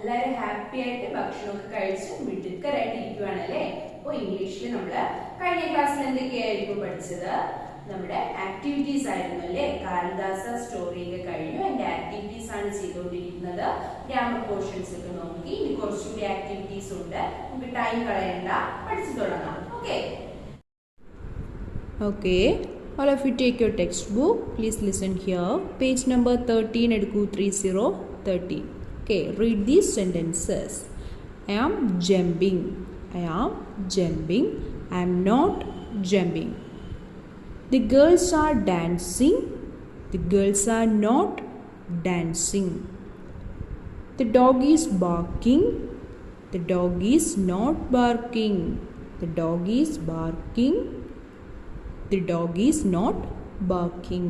എല്ലാവരും ഹാപ്പി ആയിട്ട് ഭക്ഷണമൊക്കെ കഴിച്ച് മിടുക്കരായിട്ട് ഇരിക്കുവാണല്ലേ. അപ്പോൾ ഇംഗ്ലീഷിൽ നമ്മൾ കഴിഞ്ഞ ക്ലാസ്സിൽ എന്തൊക്കെയായിരുന്നു പഠിച്ചത്? നമ്മുടെ ആക്ടിവിറ്റീസ് ആയിരുന്നു അല്ലേ. കാളിദാസ സ്റ്റോറി ഒക്കെ കഴിഞ്ഞു. അതിന്റെ ആക്ടിവിറ്റീസ് ആണ് ചെയ്തുകൊണ്ടിരിക്കുന്നത്. ഗ്രാമർ പോർഷൻസ് ഒക്കെ നോക്കി ഇനി കുറച്ചുകൂടി ആക്ടിവിറ്റീസ് ഉണ്ട്. നമുക്ക് ടൈം കളയണ്ട, പഠിച്ചു തുടങ്ങാം. Okay, all of you take your textbook. Please listen here. Page number 13 edukku 30. Okay, read these sentences. I am jumping. I am jumping. I am not jumping. The girls are dancing. The girls are not dancing. The dog is barking. The dog is not barking. The dog is barking. The dog is not barking.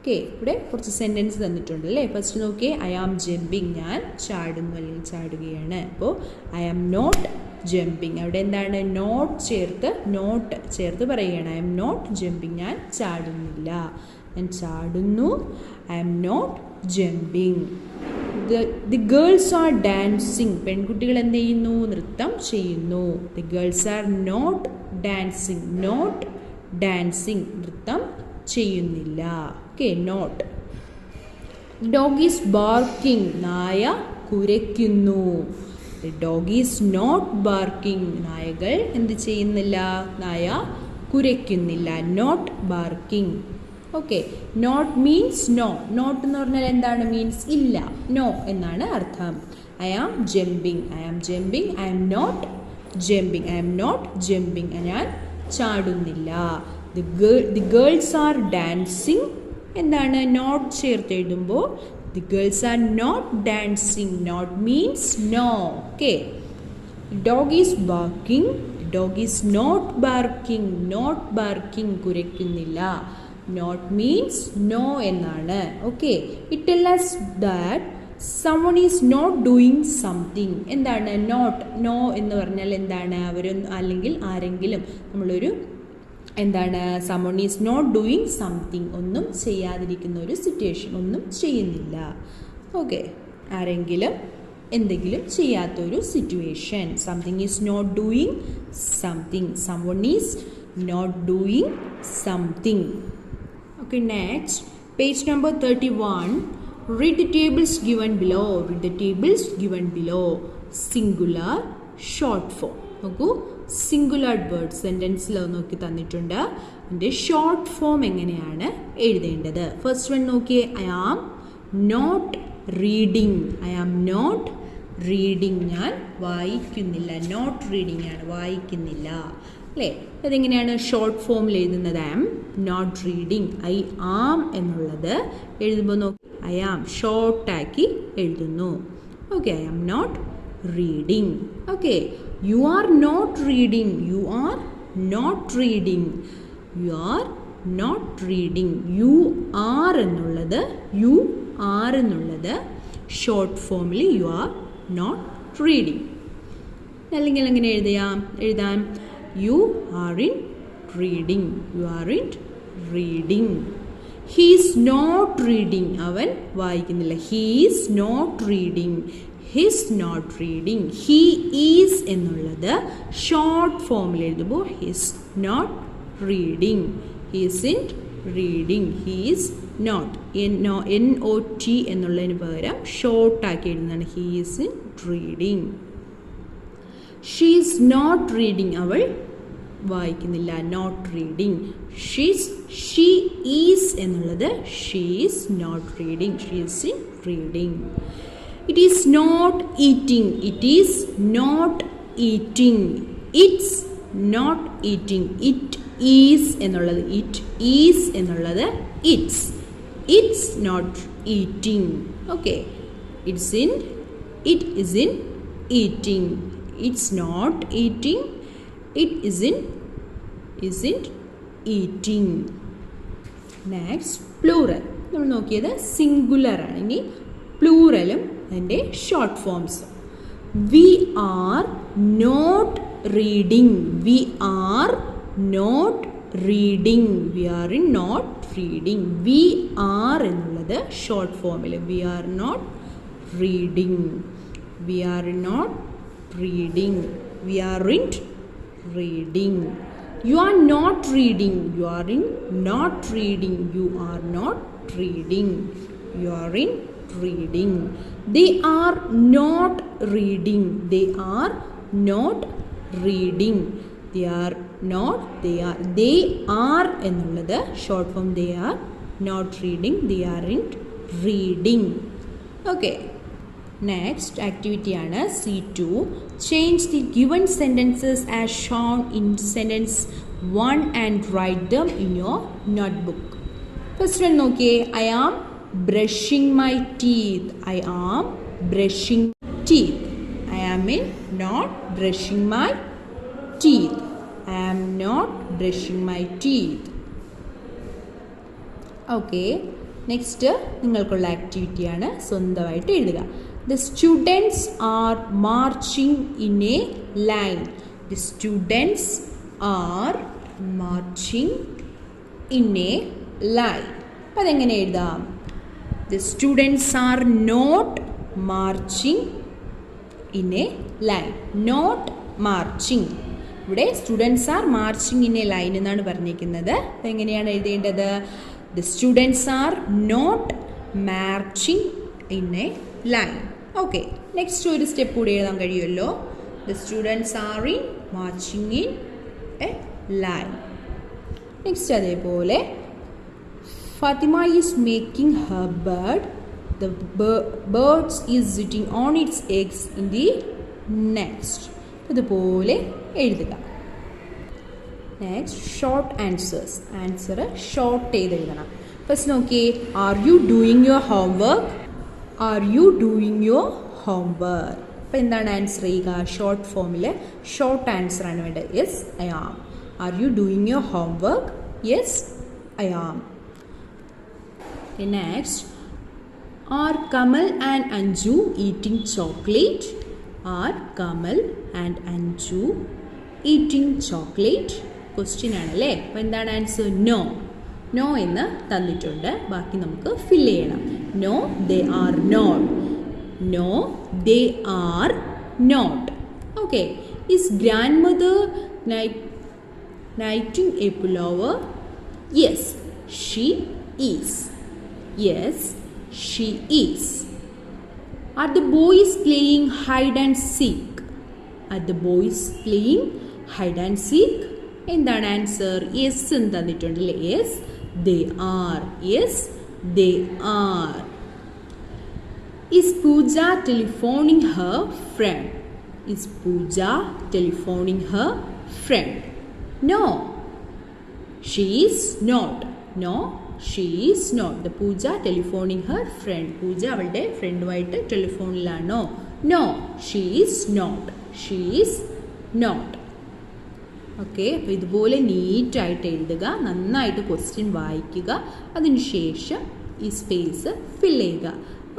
Okay, ഇവിടെ കുറച്ച് sentence തന്നിട്ടുണ്ട് അല്ലേ. First നോക്കിയേ, I am jumping, ഞാൻ ചാടുന്നു അല്ലെങ്കിൽ ചാടുകയാണ്. അപ്പോൾ I am not jumping, അവിടെ എന്താണ്? നോട്ട് ചേർത്ത് പറയുകയാണ്. ഐ ആം നോട്ട് ജമ്പിങ്, ഞാൻ ചാടുന്നില്ല. ഞാൻ ചാടുന്നു. I am not jumping. The girls are dancing, പെൺകുട്ടികൾ എന്ത് ചെയ്യുന്നു? നൃത്തം ചെയ്യുന്നു. The girls are not dancing, not dancing, നൃത്തം ചെയ്യുന്നില്ല. Okay, not. Dog is barking, നായ കുരയ്ക്കുന്നു. The dog is not barking, നായകൾ എന്ത് ചെയ്യുന്നില്ല? നായ കുരയ്ക്കുന്നില്ല. Not barking. Okay, not means no. Not എന്ന് പറഞ്ഞാൽ എന്താണ്? മീൻസ് ഇല്ല, നോ എന്നാണ് അർത്ഥം. I am jumping, I am jumping. I am not jumping, I am not jumping, ഞാൻ ചാടുന്നില്ല. ദി ഗേൾസ് ആർ ഡാൻസിങ്, എന്താണ്? നോട്ട് ചേർത്ത് എഴുതുമ്പോൾ the girls are not dancing, not means no. Okay, dog is barking, dog is not barking, not barking, കുരയ്ക്കുന്നില്ല. Not means no എന്നാണ്. Okay, it tell us that someone is not doing something. എന്താണ് not? No എന്ന് പറഞ്ഞാൽ എന്താണ്? അല്ലെങ്കിൽ ആരെങ്കിലും, നമ്മളൊരു എന്താണ്? someone is not doing something, ഒന്നും ചെയ്യാതിരിക്കുന്ന ഒരു സിറ്റുവേഷൻ, ഒന്നും ചെയ്യുന്നില്ല. ഓക്കെ, ആരെങ്കിലും എന്തെങ്കിലും ചെയ്യാത്തൊരു situation. Something is not doing something, someone is not doing something. Okay, next, page number 31. Read the tables given below. Read the tables given below. Singular, short form. നോക്കൂ, singular word സെൻറ്റൻസിൽ നോക്കി തന്നിട്ടുണ്ട്. അതിൻ്റെ short form എങ്ങനെയാണ് എഴുതേണ്ടത്? First one നോക്കിയേ, I am not reading. I am not reading, ഞാൻ വായിക്കുന്നില്ല. നോട്ട് റീഡിങ് ആണ്, വായിക്കുന്നില്ല അല്ലേ. അതെങ്ങനെയാണ് ഷോർട്ട് ഫോമിൽ എഴുതുന്നത്? I am not reading. I am എന്നുള്ളത് എഴുതുമ്പോൾ നോക്കി, ഐ ആം ഷോർട്ടാക്കി എഴുതുന്നു. Okay, I am not reading. Okay, you are not reading. You are not reading. You are not reading. You are എന്നുള്ളത് ഷോർട്ട് ഫോമിൽ യു ആർ നോട്ട് റീഡിങ്. അല്ലെങ്കിൽ എങ്ങനെ എഴുതാം? You are in reading. You are in reading. He is not reading, അവൻ വായിക്കുന്നില്ല. He is not reading. He's not reading. He is എന്നുള്ളത് short ഫോമിൽ എഴുതുമ്പോൾ he's not reading. He's in reading. He's not, NOT എന്നുള്ളതിന് പകരം ഷോർട്ടാക്കി എഴുതുന്നതാണ്. He is in reading. She is not reading, അവൾ വായിക്കുന്നില്ല. Not reading. ഷീ ഈസ് എന്നുള്ളത് she is not reading. She is in reading. It is not eating. It is not eating. It's not eating. It is എന്നുള്ളത് it's. It's not eating. Okay, it is in eating. It's not eating. It isn't eating. Next, plural. നമ്മൾ നോക്കിയത് singular ആണ്. ഇനി പ്ലൂറലും അതിൻ്റെ short forms. We are not reading. We are not reading. We are in not reading. We are എന്നുള്ളത് short ഫോമിൽ we are not reading. We are not reading. We aren't reading. You are not reading. You are in not reading. You are not reading. You are in reading. They are not reading. They are not reading. They are not. They are. They are എന്നുള്ളത് short form. They are not reading. They aren't reading. Okay. Next activity ആണ് C2. Change the given sentences as shown in sentence 1 and write them in your notebook. First one നോക്കിയേ. I am brushing my teeth. I am brushing teeth. I am not brushing my teeth. I am not brushing my teeth. Okay. Next നിങ്ങൾക്കുള്ള activity ആണ് സ്വന്തമായിട്ട് എഴുതുക. The students are marching in a line. The students are marching in a line. അപ്പോൾ അതെങ്ങനെ എഴുതാം? The students are not marching in a line. Not marching. ഇവിടെ students are marching in A line എന്നാണ് പറഞ്ഞിരിക്കുന്നത്. അതെങ്ങനെയാണ് എഴുതേണ്ടത്? The students are not marching in a line. Okay. Next ഒരു step കൂടി എഴുതാൻ കഴിയുമല്ലോ. The students are marching in a line. Next അതേപോലെ Fatima is making her bed. The bird is sitting on its eggs in the nest. ഇതുപോലെ എഴുതുക. Next short answers. Answer short ചെയ്ത് എഴുതണം. First നോക്കിയേ. R you doing your homework? R you doing your homework? അപ്പോൾ എന്താണ് answer ചെയ്യുക? Short ഫോമിൽ short answer ആണ് വേണ്ടത്. Yes I am. Are you doing your homework? Yes I am. Next are Kamal and Anju eating chocolate? Are Kamal and Anju eating chocolate? Question ആണല്ലേ. അപ്പോൾ എന്താണ് answer? No. No എന്ന് തന്നിട്ടുണ്ട്. ബാക്കി നമുക്ക് ഫില്ല് ചെയ്യണം. No they are not. No they are not. Okay. Is grand mother knitting a pullover? Yes she is. Yes she is. Are the boys playing hide and seek? Are the boys playing hide and seek? എന്താണ് answer? Yes എന്ന് തന്നിട്ടുണ്ടല്ലേ. Yes they are. Yes they are. Is Pooja telephoning her friend? Is Pooja telephoning her friend? No she is not. No she is not. The puja telephoning her friend. Pooja അവളുടെ ഫ്രണ്ടുമായിട്ട് ടെലിഫോണിലാണോ? No she is not. She is not. Okay. അപ്പോൾ ഇതുപോലെ നീറ്റായിട്ട് എഴുതുക. നന്നായിട്ട് question വായിക്കുക. അതിനുശേഷം ഈ സ്പേസ് ഫിൽ ചെയ്യുക.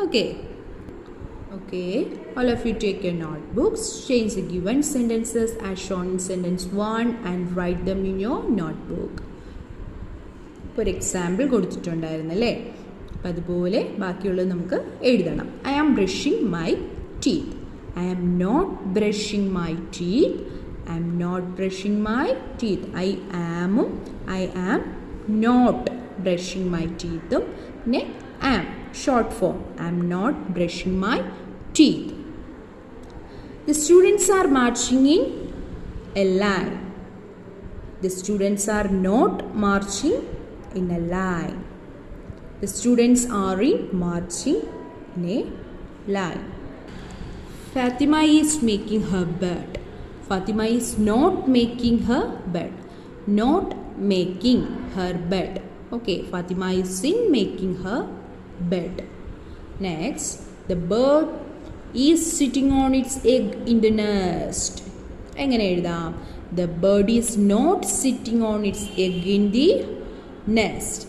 Okay. Okay. All of you take your notebooks. Change the given sentences as shown in sentence 1 and write them in your notebook. ഇപ്പോൾ ഒരു എക്സാമ്പിൾ കൊടുത്തിട്ടുണ്ടായിരുന്നല്ലേ. അപ്പം അതുപോലെ ബാക്കിയുള്ളത് നമുക്ക് എഴുതണം. I am brushing my teeth. I am not brushing my teeth. I am not brushing my teeth. I am not brushing my teeth. പിന്നെ am short form. I am not brushing my teeth. The students are marching in a line. The students are not marching in a line. The students are marching in a line. Fatima is making her bed. Fatima is not making her bed. Not making her bed. Okay, Fatima is in making her bed. Next, the bird is sitting on its egg in the nest. എങ്ങനെ എഴുതാം? The bird is not sitting on its egg in the nest.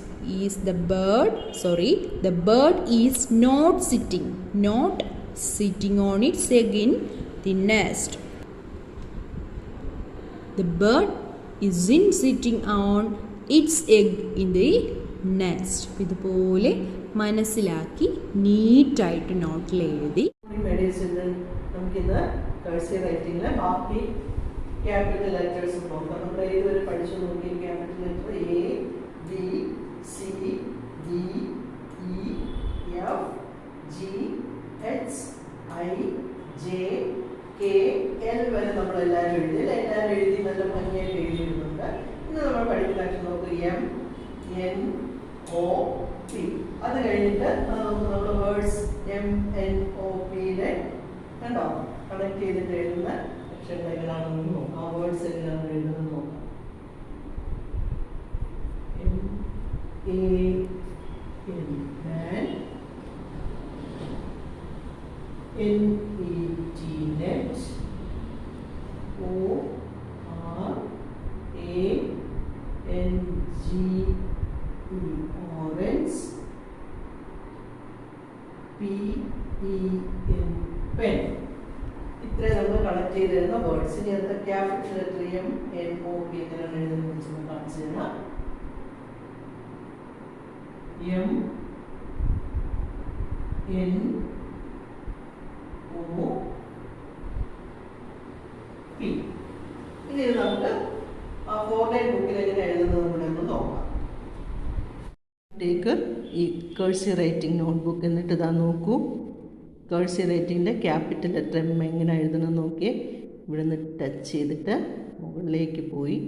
The bird is not sitting on its egg in the nest. The bird isn't sitting on its egg in the nest. ഇതുപോലെ മനസ്സിലാക്കി നീറ്റായിട്ട് നോട്ടിൽ എഴുതി dear children, നമുക്കിന്ന് cursive റൈറ്റിംഗിൽ ബാക്കി capital letters നോക്കാം. നമ്മൾ ഏതുവരെ പഠിച്ചു നോക്കി? Capital letter A, B, C, D, E, F, G, H, I, J, K, L വരെ നമ്മളെല്ലാവരും എഴുതി. എല്ലാവരും എഴുതി നല്ല ഭംഗിയായിട്ട് എഴുതിയിടുന്നുണ്ട്. ഇന്ന് നമ്മൾ പഠിക്കുന്ന അക്ഷരം നോക്കുക എം, എൻ, ഒ, പി. അത് കഴിഞ്ഞിട്ട് നമ്മൾ വേർഡ്സ് എം, എൻ, ഒ, പിയിലെ കണ്ടോ കണക്ട് ചെയ്തിട്ട് എഴുതുന്ന അക്ഷരങ്ങൾ എങ്ങനെയാണെന്ന് നോക്കാം. ആ വേർഡ്സ് എങ്ങനെയാണ് എഴുതുന്നത് നോക്കാം. M, A, N, man, N, E, T, net, O, R, A, N, G, E, orange, P, E, N, pen. ഇത്രയും നമ്മൾ കളക്ട് ചെയ്ത് തരുന്ന വേർഡ്സ്. ഇനി അടുത്ത capital letter M, N, O, P എങ്ങനെയാണ് എഴുതുന്നത് വെച്ച് കാണിച്ചു തരാം. M, N, O, P. ഇനി നമുക്ക് ആ 4-line ബുക്കിൽ എങ്ങനെ എഴുതുന്നത് കൂടെ ഒന്ന് നോക്കാം. ടേക്ക് ഈ കഴ്സീവ് റൈറ്റിംഗ് നോട്ട്ബുക്ക് എന്നിട്ട് ഇതാ നോക്കൂ. കഴ്സീവ് റൈറ്റിങ്ങിൻ്റെ ക്യാപിറ്റൽ ലെറ്റർ എം എങ്ങനെ എഴുതണം നോക്കിയേ. ഇവിടെ നിന്ന് ടച്ച് ചെയ്തിട്ട് മുകളിലേക്ക് പോയി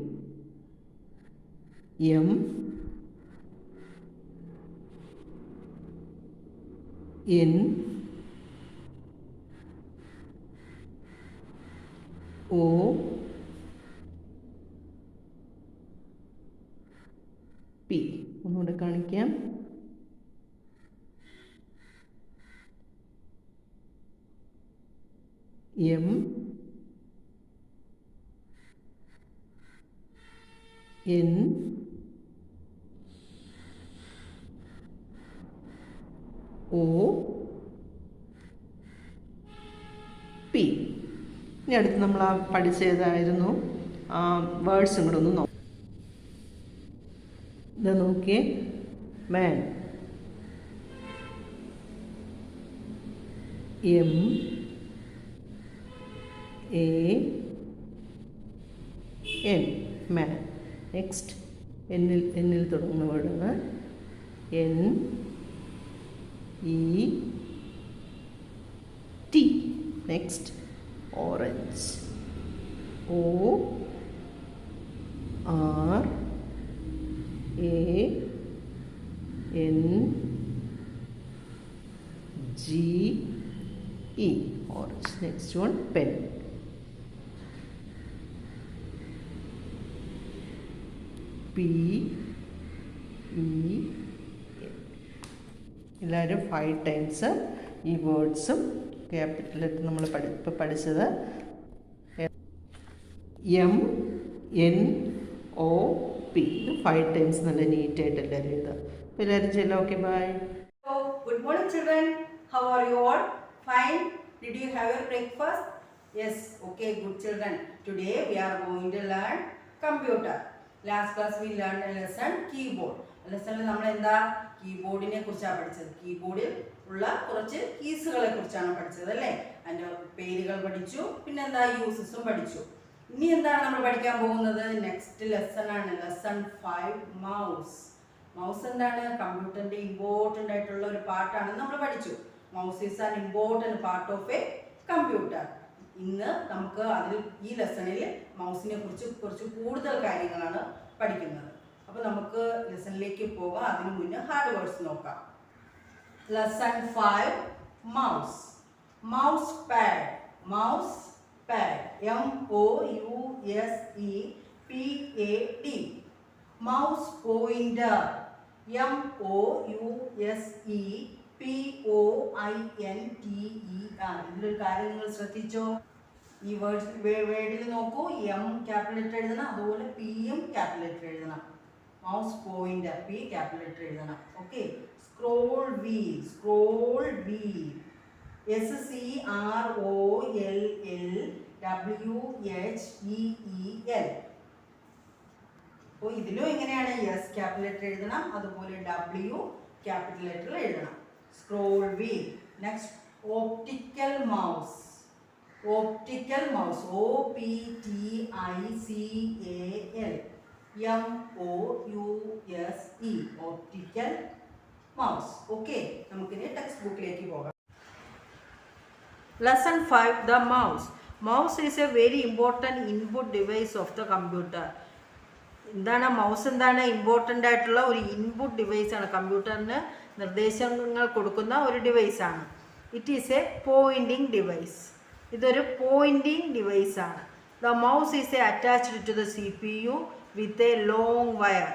എം, എൻ, ഒ, പി. ഒന്നുകൂടെ കാണിക്കാം. M, N, O, P. ഇനി അടുത്ത് നമ്മൾ ആ പഠിച്ചതായിരുന്നു ആ വേർഡ്സും കൂടെ ഒന്ന് നോക്കാം. ഇത് നോക്കിയേ. Man, M, A, N, man. Next എന്നിൽ തുടങ്ങുന്ന വേർഡാണ് N, E, T. Next orange, O, R, A, N, G, E, orange. Next one, pen. P, E, N. എല്ലാവരും 5 times ഈ വേർഡ്സും ക്യാപിറ്റൽ ലെറ്റർ നമ്മൾ ഇപ്പോൾ പഠിച്ചത് M, N, O, P. 5 times നല്ല നീറ്റായിട്ട് എല്ലാവരും എഴുതുക. അപ്പോൾ എല്ലാവരും ചെല്ലാം. Okay, bye. Good morning, children. How are you all? Fine. Did you have your breakfast? Yes. Okay, good children. Today we are going to learn computer. Last class we learned a lesson keyboard. Lesson നമ്മൾ എന്താ കീബോർഡിനെ കുറിച്ചാണ് പഠിച്ചത്. കീബോർഡിൽ ഉള്ള കുറച്ച് കീസുകളെ കുറിച്ചാണ് പഠിച്ചത് അല്ലേ. അതിൻ്റെ പേരുകൾ പഠിച്ചു, പിന്നെ എന്താ യൂസസും പഠിച്ചു. ഇനി എന്താണ് നമ്മൾ പഠിക്കാൻ പോകുന്നത്? നെക്സ്റ്റ് ലെസൺ ആണ് lesson 5 മൗസ്. മൗസ് എന്താണ്? കമ്പ്യൂട്ടറിന്റെ ഇമ്പോർട്ടൻ്റ് ആയിട്ടുള്ള ഒരു പാർട്ടാണ് നമ്മൾ പഠിച്ചു. Mouse is an important part of A computer. ഇന്ന് നമുക്ക് അതിൽ ഈ ലെസണിൽ മൗസിനെ കുറിച്ച് കുറച്ച് കൂടുതൽ കാര്യങ്ങളാണ് പഠിക്കുന്നത്. അപ്പോൾ നമുക്ക് ലെസണിലേക്ക് പോകാം. അതിനു മുന്നേ ഹാർഡ് വേർഡ്സ് നോക്കാം. Lesson 5 mouse. Mouse pad. Mouse pad. MOUSEPAD. Mouse pointer. MOUSEPOINTER. ഇതിലൊരു കാര്യം നിങ്ങൾ ശ്രദ്ധിച്ചോ? ഈ വേർഡിൽ നോക്കൂ. എം ക്യാപിറ്റൽ ലെറ്റർ എഴുതണം, അതുപോലെ പിയും ക്യാപിറ്റൽ ലെറ്റർ എഴുതണം. Mouse pointer, P capital letter എഴുതണം. Okay. Scroll wheel. Scroll wheel. SCROLLWHEEL. അപ്പോൾ ഇതിലും എങ്ങനെയാണ്? എസ് ക്യാപിറ്റൽ ലെറ്റർ എഴുതണം, അതുപോലെ W ക്യാപിറ്റൽ ലെറ്റർ എഴുതണം. Scroll wheel. Next optical mouse. Optical mouse. OPTICAL. MOUSE. Optical mouse. Okay. നമുക്കിനി text ബുക്കിലേക്ക് പോകാം. Lesson 5. The mouse. Mouse is a very important input device of the computer. എന്താണ് mouse? എന്താണ്? Important ആയിട്ടുള്ള ഒരു input ഡിവൈസാണ്. കമ്പ്യൂട്ടറിന് നിർദ്ദേശങ്ങൾ കൊടുക്കുന്ന ഒരു ഡിവൈസാണ്. It is a pointing device. ഇതൊരു പോയിൻറ്റിംഗ് ഡിവൈസാണ്. The mouse is a attached to the CPU with a long wire.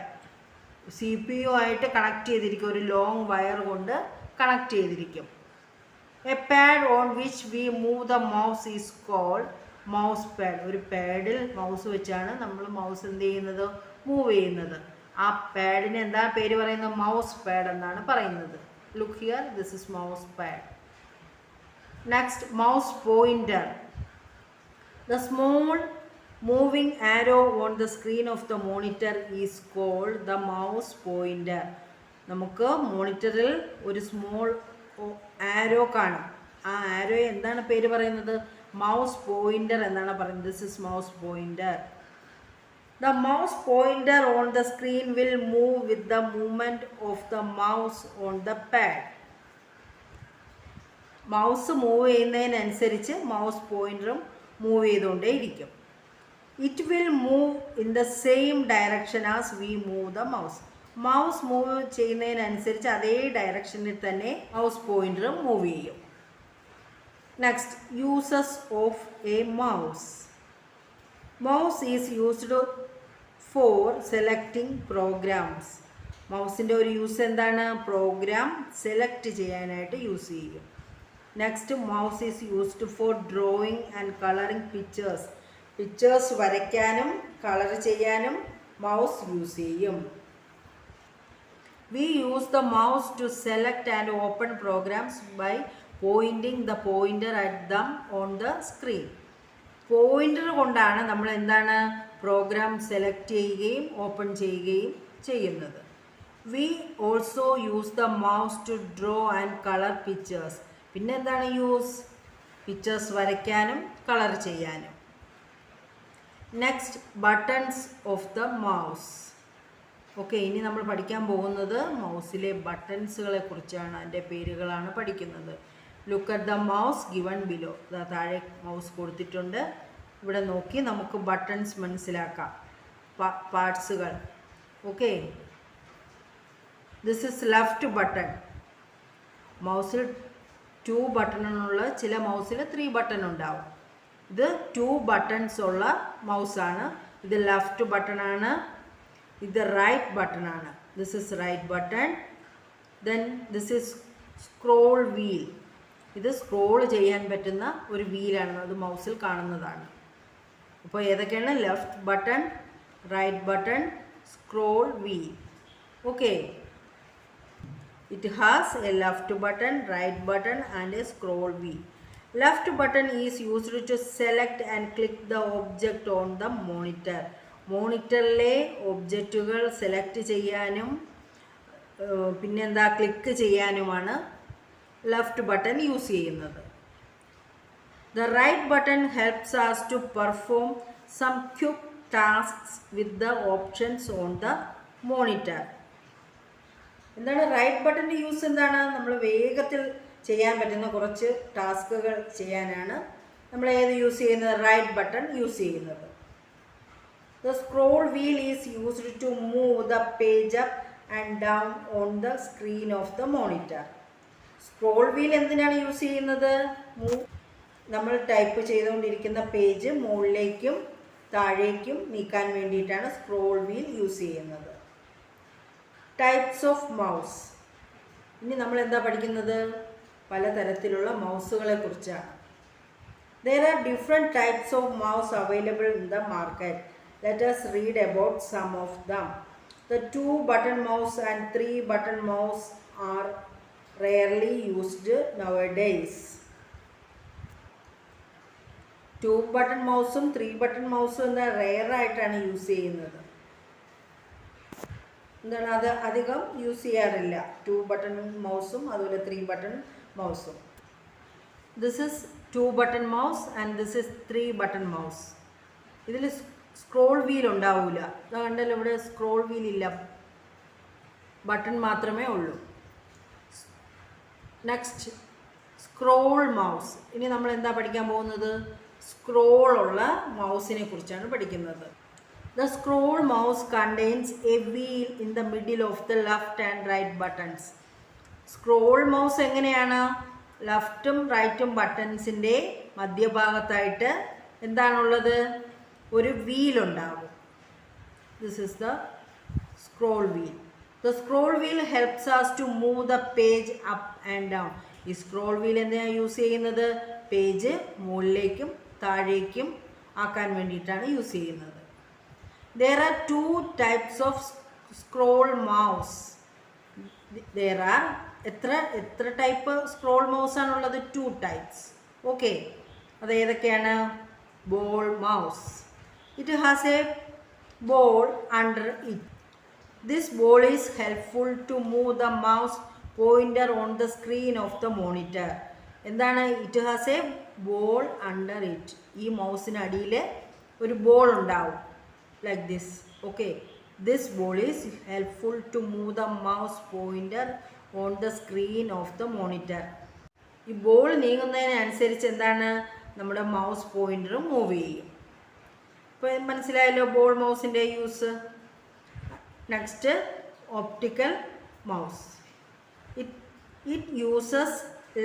CPU ആയിട്ട് കണക്ട് ചെയ്തിരിക്കും. ഒരു ലോങ് വയർ കൊണ്ട് കണക്ട് ചെയ്തിരിക്കും. A pad on which we move the mouse is called mouse pad. ഒരു പാഡിൽ mouse വെച്ചാണ് നമ്മൾ മൗസ് എന്ത് ചെയ്യുന്നത്? മൂവ് ചെയ്യുന്നത്. ആ പാഡിന് എന്താ പേര് പറയുന്നത്? മൗസ് പാഡ് എന്നാണ് പറയുന്നത്. Look here, this is mouse pad. Next, mouse pointer. The small moving arrow on the screen of the monitor is called the mouse pointer. നമുക്ക് മോണിറ്ററിൽ ഒരു സ്മോൾ ആരോ കാണും. ആ ആരോ എന്താണ് പേര് പറയുന്നത്? മൗസ് പോയിന്റർ എന്നാണ് പറയുന്നത്. This is mouse pointer. The mouse pointer on the screen will move with the movement of the mouse on the pad. Mouse move ചെയ്യുന്നതിനനുസരിച്ച് മൗസ് പോയിന്ററും മൂവ് ചെയ്തുകൊണ്ടേയിരിക്കും. It will move in the same direction as we move the mouse. Mouse move ചെയ്യുന്നതിനനുസരിച്ച് അതേ ഡയറക്ഷനിൽ തന്നെ mouse പോയിന്ററും move ചെയ്യും. Next, uses of a mouse. Mouse is used for selecting programs. മൗസിൻ്റെ ഒരു യൂസ് എന്താണ്? പ്രോഗ്രാം സെലക്ട് ചെയ്യാനായിട്ട് യൂസ് ചെയ്യും. Next, mouse is used for drawing and colouring pictures. Pictures വരയ്ക്കാനും കളർ ചെയ്യാനും മൗസ് യൂസ് ചെയ്യും. We use the mouse to select and open programs by pointing the pointer at them on the screen. Pointer കൊണ്ടാണ് നമ്മൾ എന്താണ് program select ചെയ്യുകയും open ചെയ്യുകയും ചെയ്യുന്നത്. We also use the mouse to draw and colour pictures. പിന്നെ എന്താണ് use? Pictures വരയ്ക്കാനും colour ചെയ്യാനും. Next, buttons of the mouse. Okay, ഇനി നമ്മൾ പഠിക്കാൻ പോകുന്നത് മൗസിലെ ബട്ടൺസുകളെ കുറിച്ചാണ്. അതിൻ്റെ പേരുകളാണ് പഠിക്കുന്നത്. Look at the mouse given below. താഴെ മൗസ് കൊടുത്തിട്ടുണ്ട്. ഇവിടെ നോക്കി നമുക്ക് ബട്ടൺസ് മനസ്സിലാക്കാം, പാർട്സുകൾ. Okay, this is left button. മൗസിൽ 2 ബട്ടണുള്ള ചില മൗസിൽ 3 ബട്ടൺ ഉണ്ടാവും. ഇത് 2 ബട്ടൺസ് ഉള്ള മൗസാണ്. ഇത് ലെഫ്റ്റ് ബട്ടൺ ആണ്. ഇത് റൈറ്റ് ബട്ടൺ ആണ്. This is right button. Then this is scroll wheel. ഇത് സ്ക്രോൾ ചെയ്യാൻ പറ്റുന്ന ഒരു വീലാണ്. അത് മൗസിൽ കാണുന്നതാണ്. അപ്പോൾ ഏതൊക്കെയാണ്? Left button, right button, scroll wheel. Okay, it has a left button, right button and a scroll wheel. Left button is used to select and click the object on the monitor. മോണിറ്ററിലെ ഒബ്ജക്റ്റുകൾ select ചെയ്യാനും പിന്നെന്താ click ചെയ്യാനുമാണ് left button use ചെയ്യുന്നത്. The right button helps us to perform some quick tasks with the options on the monitor. എന്താണ് right ബട്ടൻ്റെ use? എന്താണ്? നമ്മൾ വേഗത്തിൽ ചെയ്യാൻ പറ്റുന്ന കുറച്ച് ടാസ്കുകൾ ചെയ്യാനാണ് നമ്മൾ ഏത് യൂസ് ചെയ്യുന്നത്? റൈറ്റ് ബട്ടൺ യൂസ് ചെയ്യുന്നത്. The scroll wheel is used to move the page up and down on the screen of the monitor. Scroll wheel എന്തിനാണ് യൂസ് ചെയ്യുന്നത്? നമ്മൾ ടൈപ്പ് ചെയ്തുകൊണ്ടിരിക്കുന്ന പേജ് മുകളിലേക്കും താഴേക്കും നീക്കാൻ വേണ്ടിയിട്ടാണ് സ്ക്രോൾ വീൽ യൂസ് ചെയ്യുന്നത്. Types of mouse. ഇനി നമ്മൾ എന്താ പഠിക്കുന്നത്? പലതരത്തിലുള്ള മൗസുകളെ കുറിച്ചാണ്. There are different types of mouse available in the market. Let us read about some of them. The 2-button mouse and 3-button mouse are rarely used nowadays. 2-button മൗസും 3-button മൗസും എന്താ rare ആയിട്ടാണ് use ചെയ്യുന്നത്. എന്താണ്? അത് അധികം use ചെയ്യാറില്ല. 2-button മൗസും അതുപോലെ 3-button മൗസും. This is 2 button mouse and this is 3 button mouse. ഇതിൽ സ്ക്രോൾ വീൽ ഉണ്ടാവില്ല. അതുകൊണ്ടല്ലോ ഇവിടെ സ്ക്രോൾ വീൽ ഇല്ല, ബട്ടൺ മാത്രമേ ഉള്ളൂ. Next scroll mouse. ഇനി നമ്മൾ എന്താ പഠിക്കാൻ പോകുന്നത്? സ്ക്രോൾ ഉള്ള മൗസിനെ കുറിച്ചാണ് പഠിക്കുന്നത്. The scroll mouse contains a wheel in the middle of the left and right buttons. Scroll mouse എങ്ങനെയാണ്? ലെഫ്റ്റും റൈറ്റും ബട്ടൺസിൻ്റെ മധ്യഭാഗത്തായിട്ട് എന്താണുള്ളത്? ഒരു വീലുണ്ടാകും. This is the scroll wheel. The scroll wheel helps us to move the page up and down. ഈ scroll wheel എന്തിനാണ് യൂസ് ചെയ്യുന്നത്? പേജ് മുകളിലേക്കും താഴേക്കും ആക്കാൻ വേണ്ടിയിട്ടാണ് യൂസ് ചെയ്യുന്നത്. There are 2 types of scroll mouse. There are എത്ര ടൈപ്പ് സ്ക്രോൾ മൗസ് ആണുള്ളത്? 2 types. ഓക്കെ, അത് ഏതൊക്കെയാണ്? Ball mouse. It has A ball under it. This ball is helpful to move the mouse pointer on the screen of the monitor. എന്താണ്? It has A ball under it. ഈ മൗസിനടിയിൽ ഒരു ball ഉണ്ടാവും, like this. Okay, this ball is helpful to move the mouse pointer on the screen of the monitor. ഈ ball നീങ്ങുന്നതിനനുസരിച്ച് എന്താണ്? നമ്മുടെ mouse പോയിന്ററും move ചെയ്യും. ഇപ്പോൾ മനസ്സിലായല്ലോ ബോൾ മൗസിൻ്റെ use. Next optical mouse. It uses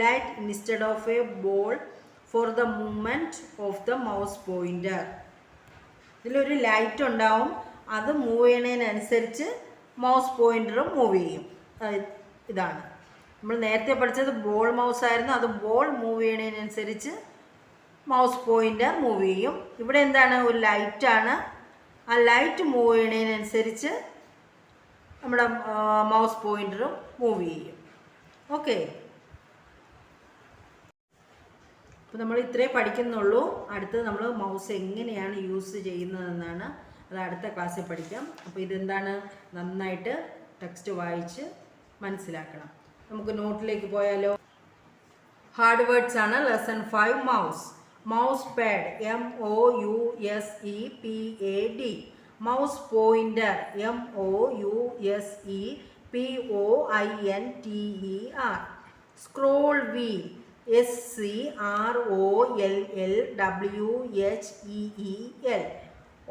light instead of a ball for the movement of the mouse pointer. ഇതിലൊരു ലൈറ്റ് ഉണ്ടാവും, അത് മൂവ് ചെയ്യണതിനനുസരിച്ച് മൗസ് പോയിന്ററും മൂവ് ചെയ്യും. ഇതാണ് നമ്മൾ നേരത്തെ പഠിച്ചത് ബോൾ മൗസ് ആയിരുന്നു. അത് ബോൾ മൂവ് ചെയ്യണതിനനുസരിച്ച് മൗസ് പോയിന്റർ മൂവ് ചെയ്യും. ഇവിടെ എന്താണ്? ഒരു ലൈറ്റാണ്. ആ ലൈറ്റ് മൂവ് ചെയ്യണതിനനുസരിച്ച് നമ്മുടെ മൗസ് പോയിന്ററും മൂവ് ചെയ്യും. ഓക്കെ, അപ്പോൾ നമ്മൾ ഇത്രേ പഠിക്കുന്നുള്ളൂ. അടുത്തത് നമ്മൾ മൗസ് എങ്ങനെയാണ് യൂസ് ചെയ്യുന്നതെന്നാണ്. അത് അടുത്ത ക്ലാസ്സിൽ പഠിക്കാം. അപ്പോൾ ഇതെന്താണ്? നന്നായിട്ട് ടെക്സ്റ്റ് വായിച്ച് മനസ്സിലാക്കണം. നമുക്ക് നോട്ടിലേക്ക് പോയാലോ. ഹാർഡ് വേർഡ്സ് ആണ്. Lesson 5 mouse. Mouse pad MOUSEPAD. Mouse pointer MOUSEPOINTER. Scroll wheel SCROLLWHEEL.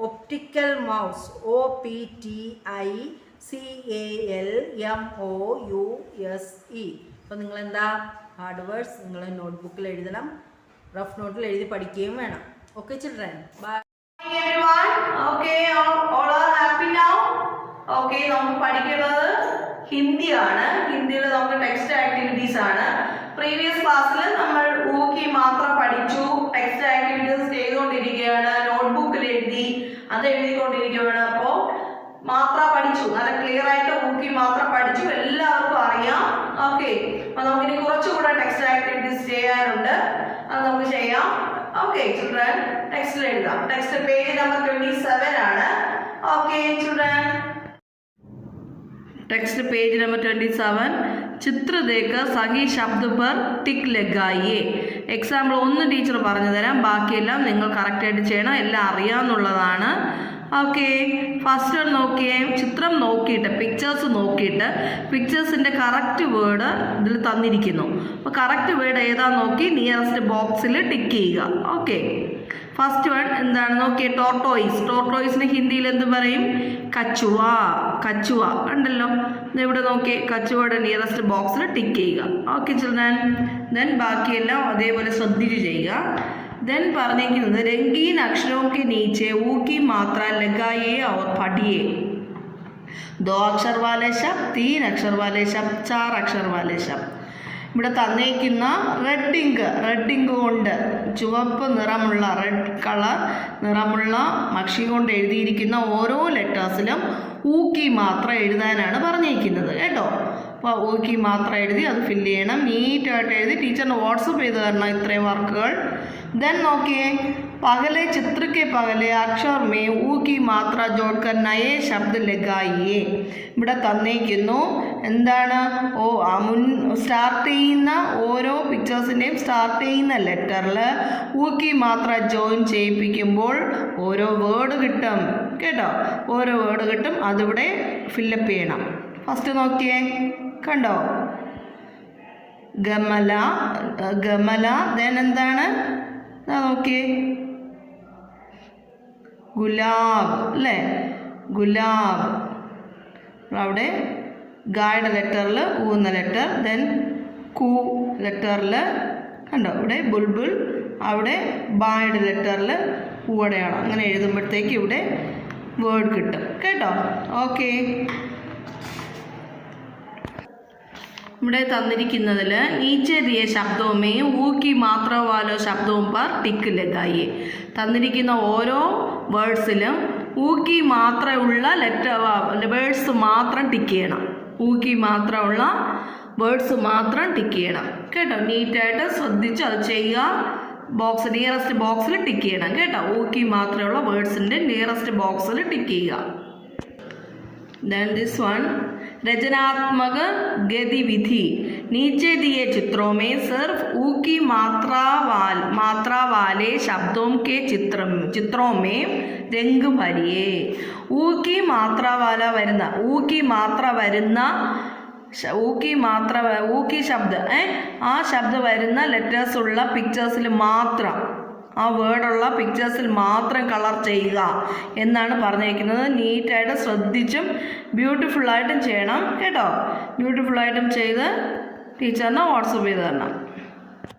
Optical mouse OPTICALMOUSE. അപ്പോൾ നിങ്ങളെന്താ ഹാർഡ് വേർഡ്സ് നിങ്ങൾ നോട്ട്ബുക്കിൽ എഴുതണം, റഫ് നോട്ടിൽ എഴുതി പഠിക്കുകയും വേണം. Okay children, bye. Okay, all are happy now. Okay, നമുക്ക് പഠിക്കുന്നത് ഹിന്ദിയാണ്. ഹിന്ദിയിൽ നമുക്ക് ടെക്സ്റ്റ് ആക്ടിവിറ്റീസ് ആണ്. പ്രീവിയസ് ക്ലാസ്സിൽ നമ്മൾ ഊക്കി മാത്രം പഠിച്ചു. ടെക്സ്റ്റ് ആക്ടിവിറ്റീസ് ചെയ്തുകൊണ്ടിരിക്കുകയാണ്. നോട്ട്ബുക്കിൽ എഴുതി, അത് എഴുതിക്കൊണ്ടിരിക്കുകയാണ്. അപ്പോൾ മാത്ര പഠിച്ചു, നല്ല ക്ലിയർ ആയിട്ട് ഊക്കി മാത്രം പഠിച്ചു, എല്ലാവർക്കും അറിയാം. ഓക്കെ, അപ്പൊ നമുക്കിനി കുറച്ചുകൂടെ ടെക്സ്റ്റ് ആക്ടിവിറ്റീസ് ചെയ്യാനുണ്ട്. അത് നമുക്ക് ചെയ്യാം. ഓക്കെ ചിൽഡ്രൻ, ടെക്സ്റ്റിൽ എഴുതാം. ടെക്സ്റ്റ് പേജ് നമ്പർ 27 ആണ്. Okay children, text page number 27. चित्र देखकर सही शब्द पर टिक लगाइए. എക്സാമ്പിൾ ഒന്ന് ടീച്ചർ പറഞ്ഞു തരാം, ബാക്കിയെല്ലാം നിങ്ങൾ കറക്റ്റായിട്ട് ചെയ്യണം. എല്ലാം അറിയാമെന്നുള്ളതാണ്. ഓക്കെ, ഫസ്റ്റ് വൺ നോക്കിയേ. ചിത്രം നോക്കിയിട്ട്, പിക്ചേഴ്സ് നോക്കിയിട്ട് പിക്ചേഴ്സിൻ്റെ കറക്റ്റ് വേർഡ് ഇതിൽ തന്നിരിക്കുന്നു. അപ്പോൾ കറക്റ്റ് വേർഡ് ഏതാന്ന് നോക്കി നിയറസ്റ്റ് ബോക്സിൽ ടിക്ക് ചെയ്യുക. ഓക്കെ, ഫസ്റ്റ് വൺ എന്താണ് നോക്കിയേ? ടോർട്ടോയിസ്. ടോർട്ടോയിസിന് ഹിന്ദിയിൽ എന്ത് പറയും? കച്ചുവ. കച്ചുവ ഉണ്ടല്ലോ, ഇവിടെ നോക്കിയേ. കച്ചുവയുടെ നിയറസ്റ്റ് ബോക്സിൽ ടിക്ക് ചെയ്യുക. ഓക്കെ ചിൽഡ്രൻ, ദെൻ ബാക്കിയെല്ലാം അതേപോലെ ശ്രദ്ധിച്ച് ചെയ്യുക. देन പറഞ്ഞിരിക്കുന്നത് രംഗീൻ അക്ഷരോं के नीचे ऊ की मात्रा लगाइए और पढ़िए. 2 अक्षर वाले शब्द, 3 अक्षर वाले शब्द, 4 अक्षर वाले शब्द. ഇവിടെ തന്നേക്കുന്ന റെഡ് ഇങ്ക് കൊണ്ട് ചുവപ്പ് നിറമുള്ള റെഡ് കളർ നിറമുള്ള മഷി കൊണ്ട് എഴുതിയിരിക്കുന്ന ഓരോ ലെറ്റേഴ്സിലും ഊക്കി മാത്രം എഴുതാനാണ് പറഞ്ഞിരിക്കുന്നത് കേട്ടോ. അപ്പോൾ ഊക്കി മാത്രം എഴുതി അത് ഫില്ല് ചെയ്യണം. നീറ്റായിട്ട് എഴുതി ടീച്ചറിന് വാട്സപ്പ് ചെയ്ത് തരണം ഇത്രയും വർക്കുകൾ. ദെൻ നോക്കിയേ, पहले चित्र के पहले अक्षर में ऊ की मात्रा जोड़कर नए शब्द लगाइए. ഇവിടെ തന്നിരിക്കുന്നു എന്താണ് സ്റ്റാർട്ട് ചെയ്യുന്ന ഓരോ പിക്ചേഴ്സിൻ്റെയും സ്റ്റാർട്ട് ചെയ്യുന്ന ലെറ്ററിൽ ഊക്കി മാത്ര ജോയിൻ ചെയ്യിപ്പിക്കുമ്പോൾ ഓരോ വേർഡ് കിട്ടും കേട്ടോ. ഓരോ വേർഡ് കിട്ടും, അതിവിടെ ഫില്ലപ്പ് ചെയ്യണം. ഫസ്റ്റ് നോക്കിയേ, കണ്ടോ? ഗമല, ഗമല. ദെൻ എന്താണ്? നോക്കിയേ, ഗുലാബ് അല്ലേ, ഗുലാബ്. അവിടെ ഗായുടെ ലെറ്ററിൽ ഊന്ന ലെറ്റർ, ദെൻ കൂ ലെറ്ററിൽ കണ്ടോ ഇവിടെ ബുൾബുൾ, അവിടെ ബായുടെ ലെറ്ററിൽ ഊടയാണ്. അങ്ങനെ എഴുതുമ്പോഴത്തേക്ക് ഇവിടെ വേർഡ് കിട്ടും കേട്ടോ. ഓക്കെ, ഇവിടെ തന്നിരിക്കുന്നതിൽ നീച്ചെ ദിയ ശബ്ദവുമേ ഊക്കി മാത്ര വാലോ ശബ്ദവും പർ ടിക്ക് ലഗായി. തന്നിരിക്കുന്ന ഓരോ വേർഡ്സിലും ഊക്കി മാത്രമുള്ള വേർഡ്സ് മാത്രം ടിക്ക് ചെയ്യണം. ഊക്കി മാത്രമുള്ള വേർഡ്സ് മാത്രം ടിക്ക് ചെയ്യണം കേട്ടോ. നീറ്റായിട്ട് ശ്രദ്ധിച്ച് അത് ചെയ്യുക. നിയറസ്റ്റ് ബോക്സിൽ ടിക്ക് ചെയ്യണം കേട്ടോ. ഊക്കി മാത്രമുള്ള വേർഡ്സിൻ്റെ നിയറസ്റ്റ് ബോക്സിൽ टिक ചെയ്യുക. Then this one, रचनात्मक गतिविधि. नीचे दिए चित्रों में सिर्फ ऊ की मात्रा वाले शब्दों के चित्रों में रंग भरिए. ऊ की मात्रा वाला വരുന്ന ഊക്കി ശബ്ദ ആ ശബ്ദം വരുന്ന ലെറ്റേഴ്സ് ഉള്ള പിക്ചേഴ്സിൽ മാത്രം, ആ വേർഡുള്ള പിക്ചേഴ്സിൽ മാത്രം കളർ ചെയ്യുക എന്നാണ് പറഞ്ഞിരിക്കുന്നത്. നീറ്റായിട്ട് ശ്രദ്ധിച്ചും ബ്യൂട്ടിഫുള്ളായിട്ടും ചെയ്യണം കേട്ടോ. ബ്യൂട്ടിഫുള്ളായിട്ടും ചെയ്ത് ടീച്ചറിന് വാട്സപ്പ് ചെയ്ത് തരണം.